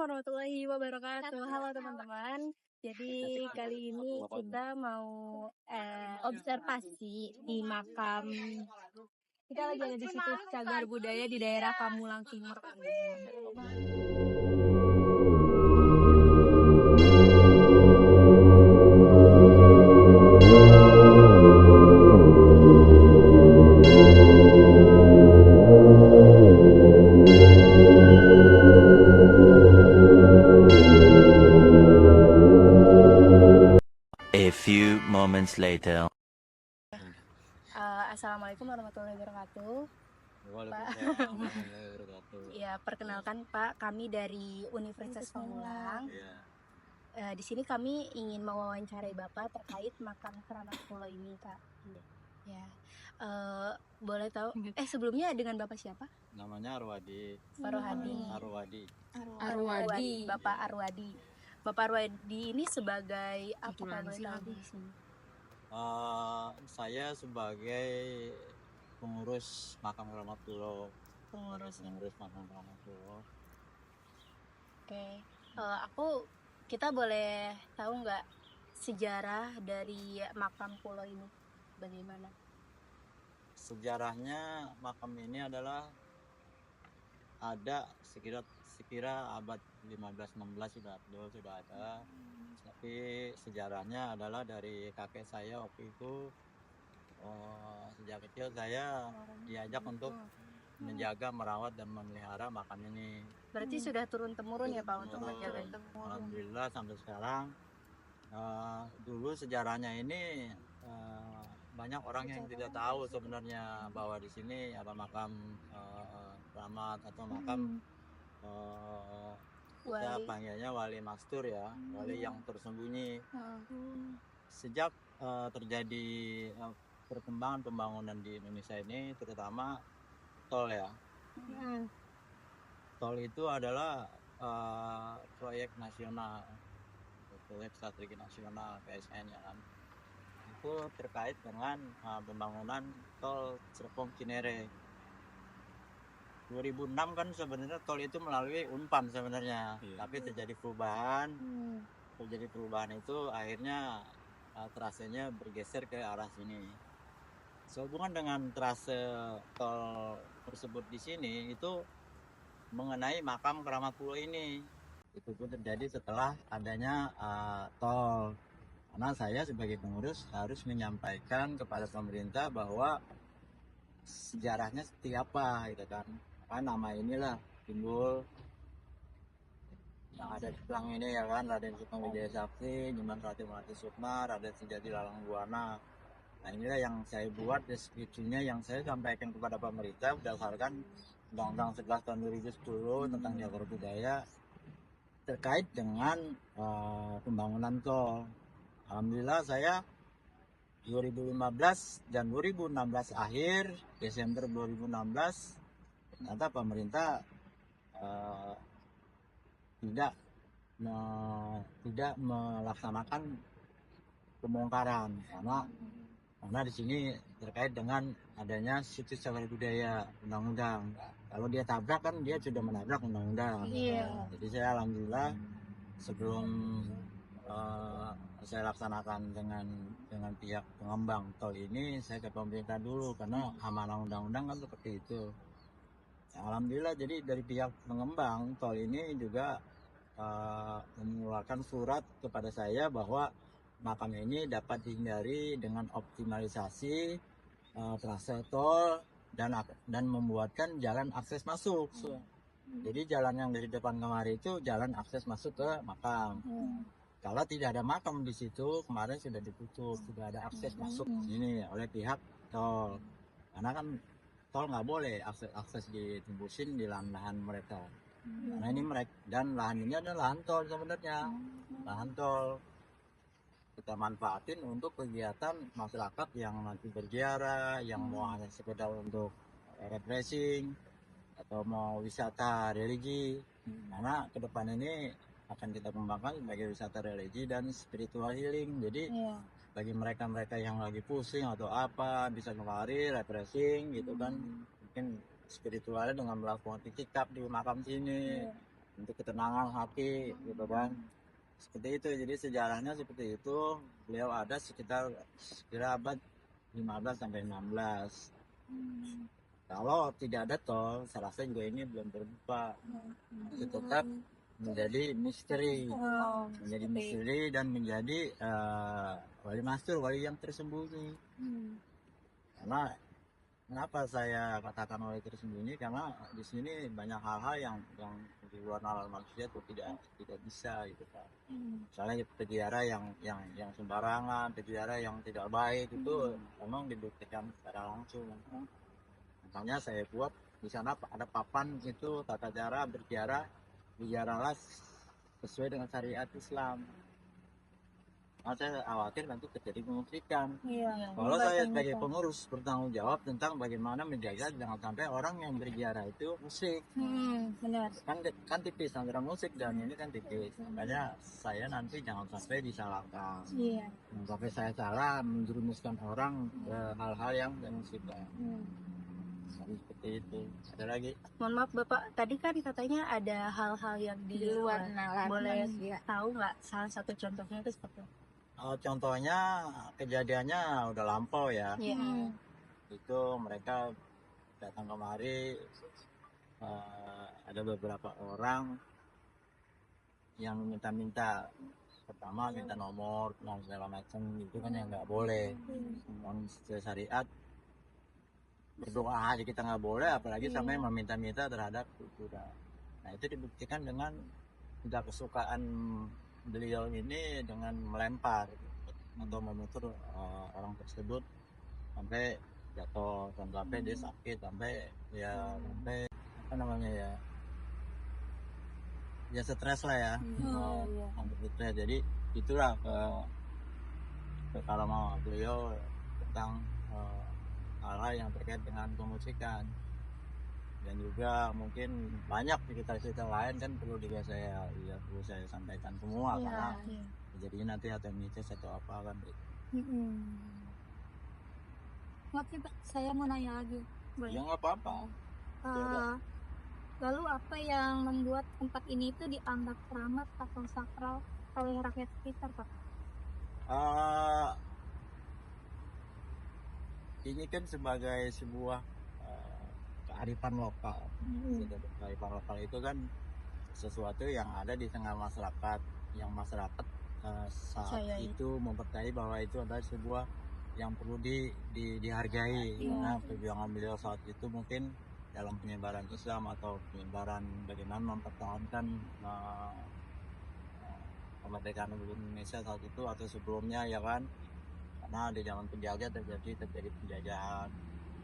warahmatullahi wabarakatuh. Halo teman-teman. Jadi kali ini kita mau observasi di makam. Kita lagi ada di situs Cagar Budaya di daerah Pamulang Timur. A few moments later. Assalamualaikum warahmatullahi wabarakatuh. Waalaikumsalam warahmatullahi wabarakatuh. Ya, perkenalkan Pak, kami dari Universitas Pamulang. Di sini kami ingin mewawancarai Bapak terkait makam Keramat Pulo ini, Kak. Ya, boleh tahu? Sebelumnya dengan Bapak siapa? Namanya Arwadi. Arwadi. Bapak Arwadi. Bapak Arwadi ini sebagai apa Pak boleh tahu di sini? Saya sebagai pengurus makam Keramat Pulo. Pengurus makam Keramat Pulo. Oke. Kita boleh tahu nggak sejarah dari makam Pulo ini bagaimana? Sejarahnya makam ini adalah ada sekira abad 15-16 sudah ada. Tapi sejarahnya adalah dari kakek saya waktu itu. Sejak kecil saya diajak untuk menjaga, merawat dan memelihara makam ini. Berarti sudah turun temurun ya Pak untuk menjaga itu? Alhamdulillah sampai sekarang. Dulu sejarahnya ini banyak orang yang tidak tahu sebenarnya bahwa di sini ada makam keramat atau makam kita panggilnya wali mastur ya, wali yang tersembunyi. Sejak terjadi perkembangan pembangunan di Indonesia ini, terutama tol ya. Tol itu adalah proyek nasional, proyek strategi nasional PSN ya kan. Itu terkait dengan pembangunan tol Serpong Cinere. 2006 kan sebenarnya tol itu melalui Unpan sebenarnya, tapi terjadi perubahan. Terjadi perubahan itu akhirnya trasenya bergeser ke arah sini. Sehubungan dengan trase tol tersebut di sini itu mengenai makam Keramat Pulo ini. Itu pun terjadi setelah adanya tol. Karena saya sebagai pengurus harus menyampaikan kepada pemerintah bahwa sejarahnya seperti apa gitu kan. Nama inilah timbul yang ada di belakang ini ya kan, Raden Sukma Wijaya Sakti, Nyuman Ratu Melati Sukma, Raden Sejati Lalang Buana. Nah inilah yang saya buat deskripsinya yang saya sampaikan kepada pemerintah berdasarkan Undang-Undang 11 tahun 2010 tentang Cagar Budaya terkait dengan pembangunan tol. Alhamdulillah saya 2015 dan 2016 akhir, Desember 2016 ternyata pemerintah tidak melaksanakan pembongkaran karena di sini terkait dengan adanya situs cagar budaya undang-undang. Kalau dia tabrak kan dia sudah menabrak undang-undang. Jadi saya alhamdulillah sebelum saya laksanakan dengan pihak pengembang tol ini, saya ke pemerintah dulu karena amanah undang-undang kan seperti itu. Alhamdulillah jadi dari pihak pengembang tol ini juga mengeluarkan surat kepada saya bahwa makam ini dapat dihindari dengan optimalisasi trase tol dan membuatkan jalan akses masuk. Jadi jalan yang dari depan kemari itu jalan akses masuk ke makam. Kalau tidak ada makam di situ, kemarin sudah ditutup, sudah ada akses masuk ini oleh pihak tol. Karena kan tol nggak boleh akses ditembusin di lahan mereka. Karena ini mereka dan lahan ini adalah lahan tol sebenarnya. Lahan tol kita manfaatin untuk kegiatan masyarakat yang nanti berziarah, yang mau hanya sekedar untuk refreshing atau mau wisata religi. Karena ke depan ini akan kita kembangkan sebagai wisata religi dan spiritual healing. Jadi bagi mereka-mereka yang lagi pusing atau apa bisa kemari refreshing gitu kan, mungkin spiritualnya dengan melakukan itikaf di makam sini. untuk ketenangan hati gitu kan. Seperti itu, jadi sejarahnya seperti itu. Beliau ada sekitar sekira abad 15 sampai 16. Kalau tidak ada tol, saya rasa juga ini belum terbuka. Itu tetap menjadi misteri, menjadi misteri dan menjadi wali mastur, wali yang tersembunyi. Karena kenapa saya katakan wali tersembunyi? Karena di sini banyak hal-hal yang di luar nalar manusia itu tidak bisa gitu kan. Misalnya peziarah yang sembarangan, peziarah yang tidak baik itu memang dibuktikan secara langsung. Makanya saya buat di sana ada papan itu tata cara berziarah, berziarahlah sesuai dengan syariat Islam. Nah, saya khawatir nanti terjadi kemusyrikan. Kalau saya sebagai pengurus bertanggung jawab tentang bagaimana menjaga jangan sampai orang yang berziarah itu musyrik. Benar. Kan tipis antara musik dan ini kan tipis. Makanya saya nanti jangan sampai disalahkan. Jangan sampai saya salah menjerumuskan orang ke hal-hal yang musibah. Seperti itu. Ada lagi? Mohon maaf Bapak, tadi kan katanya ada hal-hal yang di luar nalar. Boleh tahu nggak salah satu contohnya itu seperti apa? Contohnya kejadiannya udah lampau ya. Itu mereka datang kemari, ada beberapa orang yang minta-minta. Pertama minta nomor dan segala macam, itu kan yang nggak boleh. Sesuai syariat berdoa aja kita nggak boleh, apalagi sampai meminta-minta terhadap kuburan. Nah itu dibuktikan dengan tidak kesukaan beliau ini dengan melempar atau memutur orang tersebut sampai jatuh, sampai dia sakit, sampai apa namanya ya stres lah ya. Stres. Jadi itulah kalau mau beliau tentang hal-hal yang terkait dengan kemusikan. Dan juga mungkin banyak cerita-cerita lain kan perlu saya sampaikan semua karena jadinya nanti atau mitos atau apa kan gitu. Oke Pak, saya mau nanya lagi. Ya nggak apa-apa. Lalu apa yang membuat tempat ini itu dianggap keramat atau sakral oleh rakyat sekitar Pak? Ini kan sebagai sebuah kearifan lokal. Kearifan lokal itu kan sesuatu yang ada di tengah masyarakat, yang masyarakat saat itu mempercayai bahwa itu adalah sebuah yang perlu dihargai. Karena perjuangan beliau saat itu mungkin dalam penyebaran Islam atau penyebaran bagaimana mempertahankan kemerdekaan Indonesia saat itu atau sebelumnya ya kan. Karena di zaman penjajah terjadi penjajahan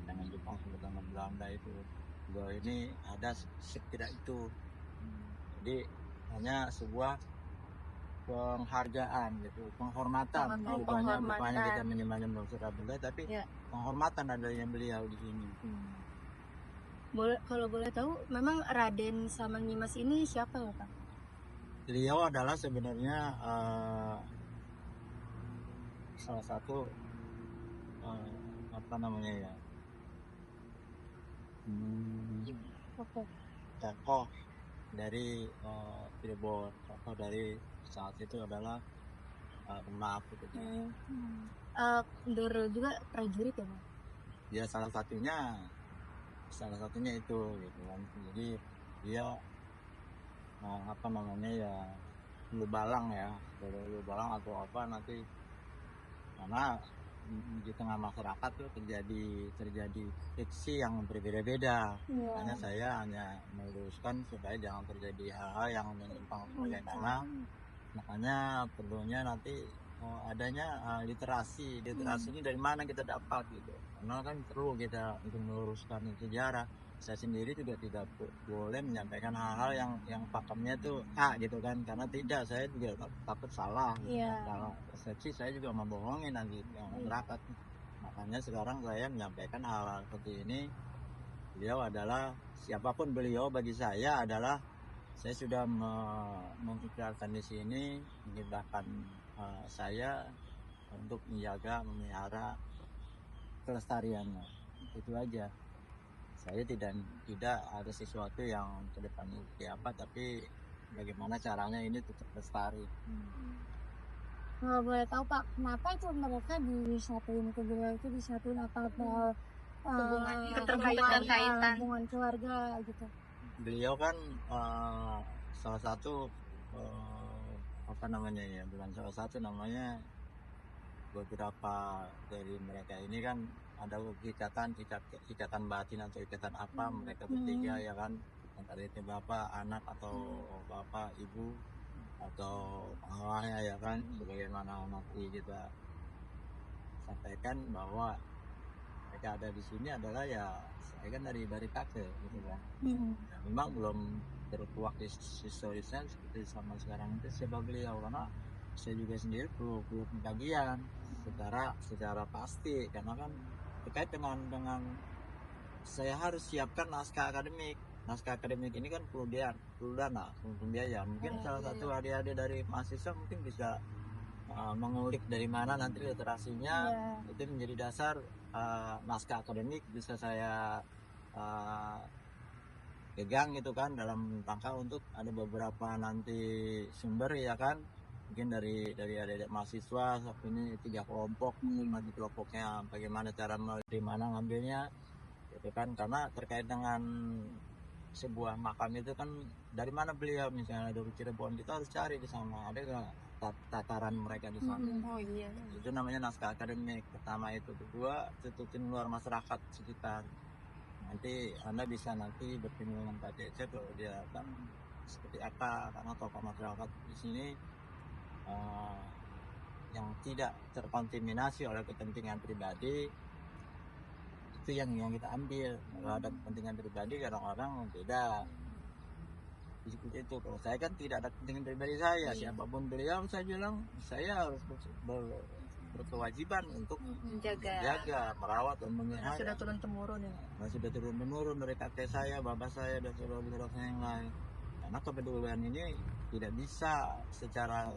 dengan Jepang sampai dengan Belanda itu. Beliau ini ada sekira itu. Jadi hanya sebuah penghargaan gitu, penghormatan. Bukannya kita menyembah surga beliau, tapi penghormatan adanya beliau di sini. Kalau boleh tahu, memang Raden Samangnimas ini siapa ya Pak? Beliau adalah sebenarnya salah satu apa namanya ya tokoh dari Cirebon. Tokoh dari saat itu adalah maaf gitu. Dulu juga prajurit ya Pak? Ya salah satunya itu gitu kan. Jadi dia apa namanya ya lubalang atau apa nanti, karena di tengah masyarakat tuh terjadi fiksi yang berbeda-beda. Hanya saya meluruskan supaya jangan terjadi hal-hal yang menyimpang bagaimana. Makanya perlunya nanti adanya literasi ini dari mana kita dapat gitu. Karena kan perlu kita untuk meluruskan sejarah. Saya sendiri juga tidak boleh menyampaikan hal-hal yang pakemnya itu gitu kan, karena saya juga takut salah gitu. Kalau persepsi saya juga membohongi nanti yang masyarakat. Makanya sekarang saya menyampaikan hal-hal seperti ini. Beliau adalah siapapun beliau bagi saya adalah saya sudah mengikrarkan di sini, mengibarkan saya untuk menjaga, memelihara kelestariannya. Itu aja. Saya tidak ada sesuatu yang ke depan seperti apa, tapi bagaimana caranya ini tetap lestari. Kalau boleh tahu Pak, kenapa itu mereka disatuin kedua itu disatuin apa Keterkaitan. hubungan keluarga gitu? Beliau kan salah satu apa namanya ya, bukan salah satu namanya, beberapa dari mereka ini kan ada ikatan batin atau ikatan apa mereka bertiga ya kan, antara itu bapak, anak atau bapak, ibu atau pengawalnya ya kan, sebagaimana nanti kita sampaikan bahwa mereka ada di sini adalah ya saya kan dari kakek gitu kan. Ya, memang belum terkuak di historisnya seperti sama sekarang itu siapa beliau, karena saya juga sendiri perlu pengkajian secara pasti, karena kan terkait dengan saya harus siapkan naskah akademik ini kan perlu dana, perlu biaya. Mungkin salah satu adik-adik dari mahasiswa mungkin bisa mengulik dari mana nanti literasinya itu menjadi dasar naskah akademik bisa saya pegang gitu kan, dalam rangka untuk ada beberapa nanti sumber ya kan, mungkin dari adik-adik mahasiswa. Ini 3 kelompok, nanti kelompoknya bagaimana cara dari mana ngambilnya gitu kan, karena terkait dengan sebuah makam itu kan dari mana beliau, misalnya dari Cirebon, kita harus cari di sana ada nggak tataran mereka di sana. Itu namanya naskah akademik. Pertama itu. Kedua, tututin luar masyarakat sekitar. Nanti Anda bisa nanti bertemu dengan Pak Cece kalau dia kan seperti apa, karena tokoh masyarakat di sini yang tidak terkontaminasi oleh kepentingan pribadi itu yang kita ambil. Kalau ada kepentingan pribadi kadang-kadang beda seperti itu. Kalau saya kan tidak ada kepentingan pribadi saya, siapapun beliau saya bilang saya harus berkewajiban untuk menjaga, merawat dan memelihara. Sudah turun temurun ya. Nah, sudah turun menurun dari kakek saya, bapak saya dan saudara-saudara saya yang lain. Karena kepedulian ini tidak bisa secara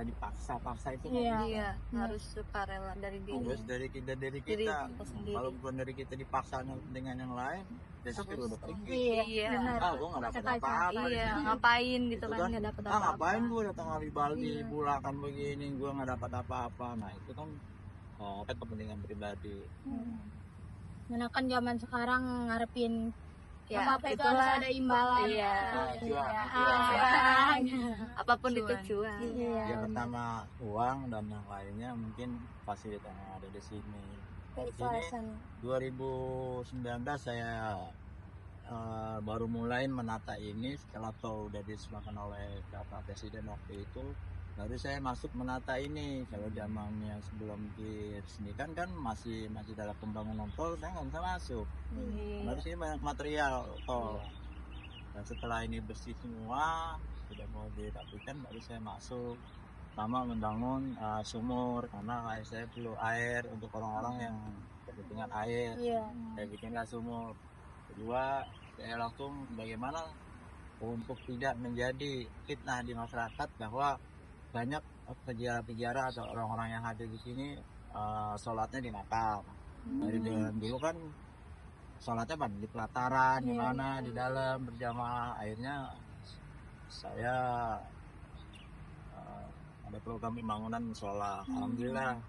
dipaksa itu. Iya, harus sukarela dari diri. Harus dari kita sendiri. Kalau bukan dari kita dipaksa dengan yang lain, besok kita udah pergi. Iya. Gue nggak dapat apa-apa. Iya, ngapain gitu kan, nggak dapat apa-apa. Ngapain gue datang hari Baldi, bulakan begini, gue nggak dapat apa-apa. Nah itu kan kepentingan pribadi. Karena kan zaman sekarang ngarepin Ya, apa itu harus ada imbalan. Iya. Apapun itu cuan. Yang pertama uang dan yang lainnya mungkin fasilitas yang ada di sini. Ini 2019 saya baru mulai menata ini setelah tol udah disediakan oleh Bapak Presiden waktu itu. Baru saya masuk menata ini. Kalau zamannya sebelum diresmikan kan masih dalam pembangunan tol, saya nggak bisa masuk. Baru sini banyak material tol. Dan setelah ini bersih semua, sudah mau dirapikan, baru saya masuk. Pertama membangun sumur, karena saya perlu air untuk orang-orang yang kebutuhan air. Saya bikinlah sumur. Kedua, saya langsung bagaimana untuk tidak menjadi fitnah di masyarakat bahwa banyak peziarah-peziarah atau orang-orang yang hadir di sini sholatnya di makam. Dari dulu kan sholatnya di pelataran, di mana di dalam berjamaah. Akhirnya saya ada program pembangunan musola. Alhamdulillah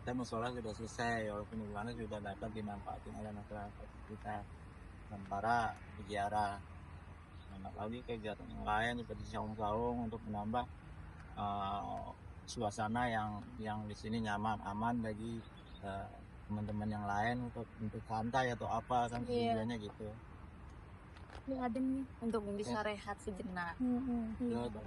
kita musola sudah selesai, walaupun di mana sudah dapat dimanfaatkan oleh masyarakat kita dan para peziarah. Lagi kegiatan yang lain seperti saung-saung untuk menambah suasana yang di sini nyaman, aman bagi teman-teman yang lain untuk santai atau apa kan tujuannya gitu. Adem Untuk bisa rehat sejenak.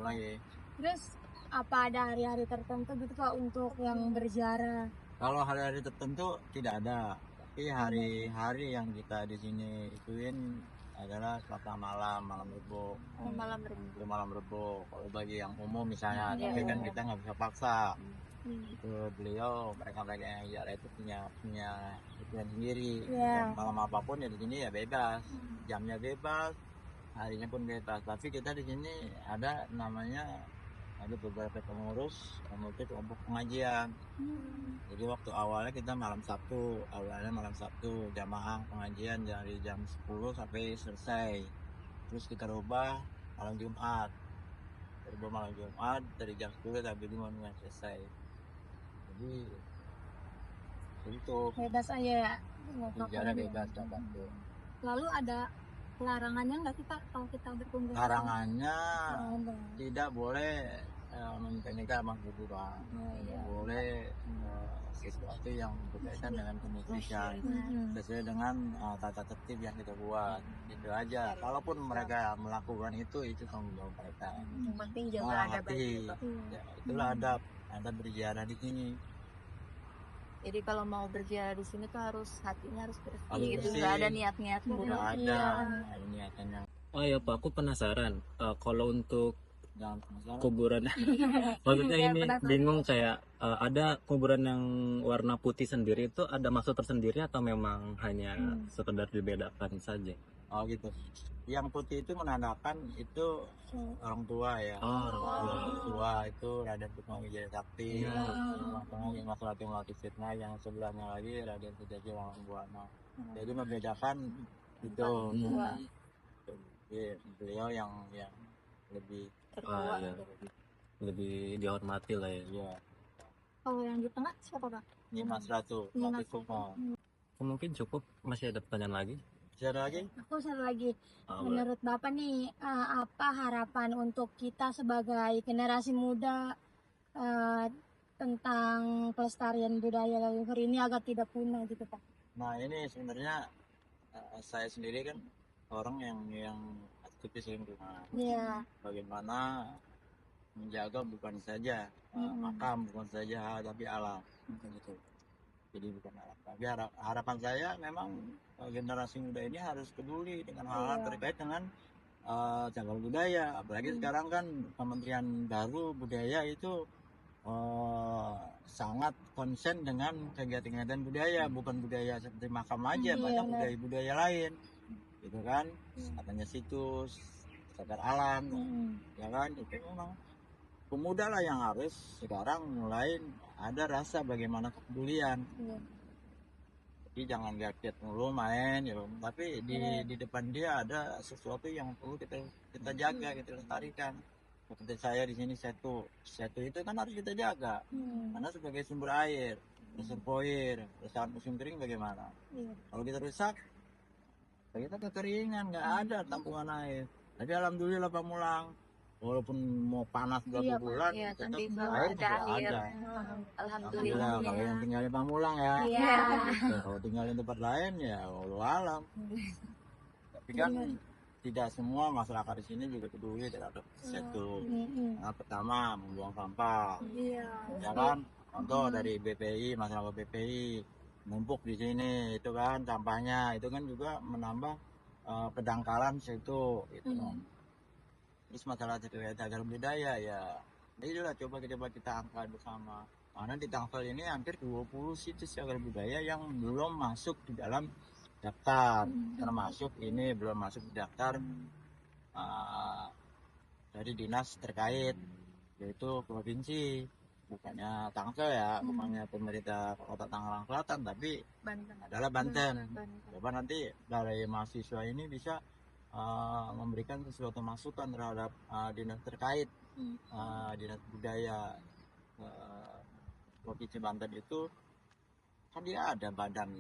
Lagi. Terus apa ada hari-hari tertentu gitu Pak untuk yang berziarah? Kalau hari-hari tertentu tidak ada, tapi hari-hari yang kita di sini ituin adalah selasa malam rebo. Malam rebo. Kalau bagi yang umum misalnya, tapi kan kita nggak bisa paksa. Itu beliau mereka yang ziarah itu punya tujuan sendiri. Dan malam apapun ya di sini ya bebas, jamnya bebas, harinya pun bebas. Tapi kita di sini ada beberapa pengurus kelompok pengajian. Jadi waktu awalnya kita malam Sabtu jamaah pengajian dari jam 10 sampai selesai. Terus kita rubah malam Jumat. Berburu malam Jumat dari jam 10 sampai 5 selesai. Jadi untuk Bebas aja ya. berjalan bebas dapat tuh. Lalu ada larangannya nggak sih Pak kalau kita berkunjung? Larangannya Oh, ada. tidak boleh menikah sama kuburan. Oh, iya. Tidak boleh sesuatu yang berkaitan dengan kemusyrikan Mm-mm. sesuai dengan tata tertib yang kita buat. Itu aja. Kalaupun mereka melakukan itu tanggung jawab mereka. Yang penting jaga adab aja, Menghormati. Pak. Ya, itulah adab berziarah di sini. Jadi kalau mau berziarah di sini tuh hatinya harus bersih Harus gitu, bersih. nggak ada niat-niat buruk. Tidak Iya. ada niatannya. Oh ya Pak, aku penasaran. Kalau untuk Jangan penasaran. kuburan, maksudnya Iya, ini penasaran. bingung kayak ada kuburan yang warna putih sendiri itu ada maksud tersendiri atau memang hanya sekedar dibedakan saja? Oh gitu. Yang putih itu menandakan itu orang tua ya. Oh, Orang tua itu Raden Kusuma Wijaya Sakti. Iya. Yang tengah yang Masalati Melati Fitnah, yang sebelahnya lagi Raden Sudajil Buana. Jadi membedakan itu. Jadi, beliau yang lebih Ah, iya. Lebih dihormati lah ya. ya Kalau yang di tengah siapa Pak? Nyimas Ratu Nyimas Ratu Kumo. Mungkin cukup, masih ada pertanyaan lagi? Bisa ada lagi? Aku satu lagi. Ah, Menurut Bapak nih, apa harapan untuk kita sebagai generasi muda tentang pelestarian budaya leluhur ini agar tidak punah gitu Pak? Nah ini sebenarnya saya sendiri kan orang yang aktivis lingkungan. Iya. Bagaimana menjaga bukan saja makam, bukan saja tapi alam gitu. Jadi bukan alam tapi harapan saya memang generasi muda ini harus peduli dengan hal-hal terkait dengan cagar budaya, apalagi sekarang kan Kementerian Baru Budaya itu sangat konsen dengan kegiatan-kegiatan budaya, bukan budaya seperti makam aja, banyak budaya-budaya lain gitu kan, katanya situs cagar alam, ya kan, itu memang pemuda lah yang harus sekarang mulai ada rasa bagaimana kepedulian. Jadi jangan gadget mulu main ya, tapi di depan dia ada sesuatu yang perlu kita jaga, kita lestarikan. Seperti saya di sini setu itu kan harus kita jaga karena sebagai sumber air, reservoir, saat musim kering bagaimana? Kalau kita rusak, kita kekeringan, nggak ada tampungan air. Tapi alhamdulillah Pak Mulang, walaupun mau panas berapa bulan, iya, tetap tapi air ada juga air. ada. Alhamdulillah. Kalau yang tinggal di Pamulang ya. Iya. Kalau tinggal di tempat lain ya walau alam. Tapi kan tidak semua masyarakat di sini juga peduli terhadap setu. Nah, pertama membuang sampah, ya kan? Contoh dari BPI, masyarakat BPI numpuk di sini, itu kan sampahnya, itu kan juga menambah kedangkalan situ, gitu. Terus masalah cagar budaya ya, inilah coba kita angkat bersama. Karena di Tangsel ini hampir 20 situs cagar budaya yang belum masuk di dalam daftar, termasuk ini belum masuk di daftar dari dinas terkait, yaitu provinsi, bukannya Tangsel ya, bukannya pemerintah kota Tangerang Selatan, tapi Banten. adalah Banten. Coba nanti dari mahasiswa ini bisa memberikan sesuatu masukan terhadap dinas terkait, dinas budaya provinsi Banten itu kan dia ada badan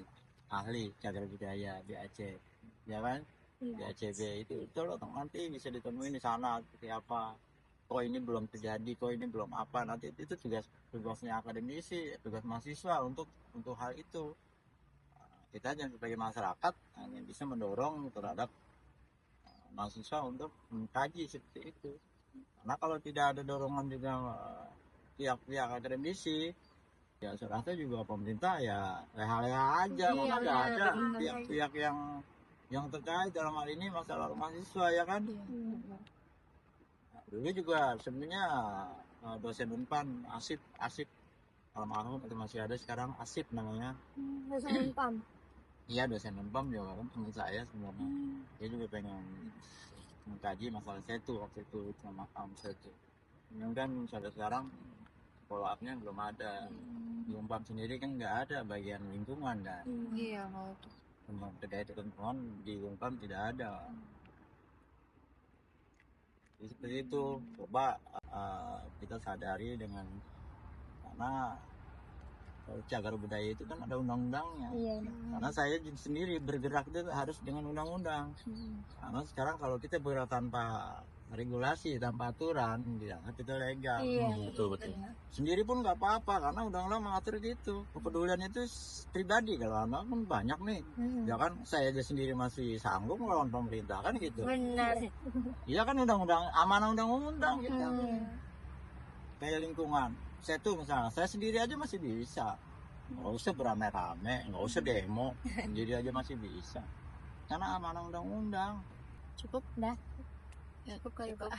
ahli cagar budaya BAC, ya kan? BACB itu loh, nanti bisa ditemuin di sana seperti apa. Kok ini belum terjadi, kok ini belum apa, nanti itu tugasnya akademisi, tugas mahasiswa untuk hal itu. Kita aja sebagai masyarakat hanya bisa mendorong terhadap mahasiswa untuk mengkaji seperti itu. Karena kalau tidak ada dorongan juga pihak-pihak akademisi, ya saya rasa juga pemerintah ya leha-leha aja, karena nggak ada pihak-pihak yang terkait dalam hal ini masalah mahasiswa, ya kan? Dulu juga sebenarnya dosen Unpan Asip almarhum itu masih ada sekarang, Asip namanya. Dosen Unpam. Iya, dosen Unpam juga kan teman saya sebenarnya. Dia juga pengen mengkaji masalah setu waktu itu sama makam setu. Yang kan sampai sekarang follow up-nya belum ada. Di Unpam sendiri kan nggak ada bagian lingkungan kan. Iya, mau Terkait lingkungan di Unpam tidak ada. Seperti itu. Coba kita sadari dengan, karena cagar budaya itu kan ada undang-undangnya. Iya. Karena saya sendiri bergerak itu harus dengan undang-undang. Karena sekarang kalau kita bergerak tanpa regulasi, tanpa aturan, dianggap itu legal. Iya. Betul betul. Sendiri pun nggak apa-apa karena undang-undang mengatur gitu. Kepedulian itu pribadi, kalau anak kan banyak nih. Ya kan saya aja sendiri masih sanggup melawan pemerintah kan gitu. Benar. Iya kan undang-undang, amanah undang-undang gitu. Kayak lingkungan. Saya tuh misalnya, saya sendiri aja masih bisa. Nggak usah beramai-ramai, nggak usah demo. Sendiri aja masih bisa. Karena amanah undang-undang. Cukup Dah. ya, cukup kali Pak.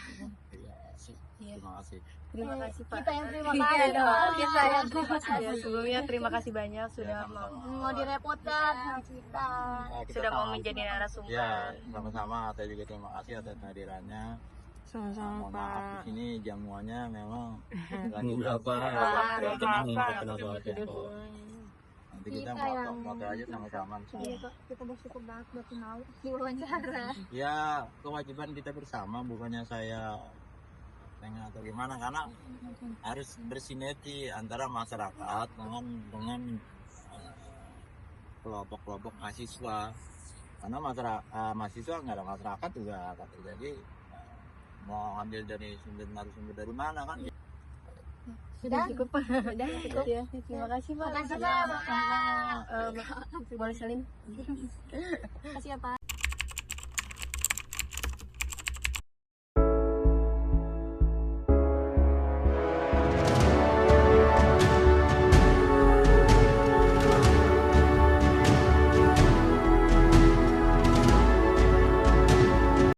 Iya sih. Iya. Terima kasih. Terima kasih Pak. Kita yang terima Iya kasih dong. dong. Kita yang terima Ya, kasih. sebelumnya terima kasih banyak sudah Mau direpotkan sama kita. Nah, kita sudah mau sama- menjadi narasumber. Ya, sama-sama. Saya juga terima kasih atas kehadirannya. Sama-sama Mohon maaf di Pak. sini jamuannya memang lagi Berapa? Tenang, Kenal soalnya. Nanti kita Kita yang- foto aja sama-sama. Iya kok, kita bersyukur banget buat mau diwawancara. Ya, kewajiban kita bersama, bukannya saya pengen atau gimana, karena harus bersinergi antara masyarakat dengan kelompok-kelompok mahasiswa. Karena mahasiswa nggak ada masyarakat juga akan terjadi. Mau ambil dari sumber dari mana kan? Sudah cukup Pak. Sudah cukup ya. Terima kasih Pak. Makasih Pak. Boleh salim. Makasih ya Pak.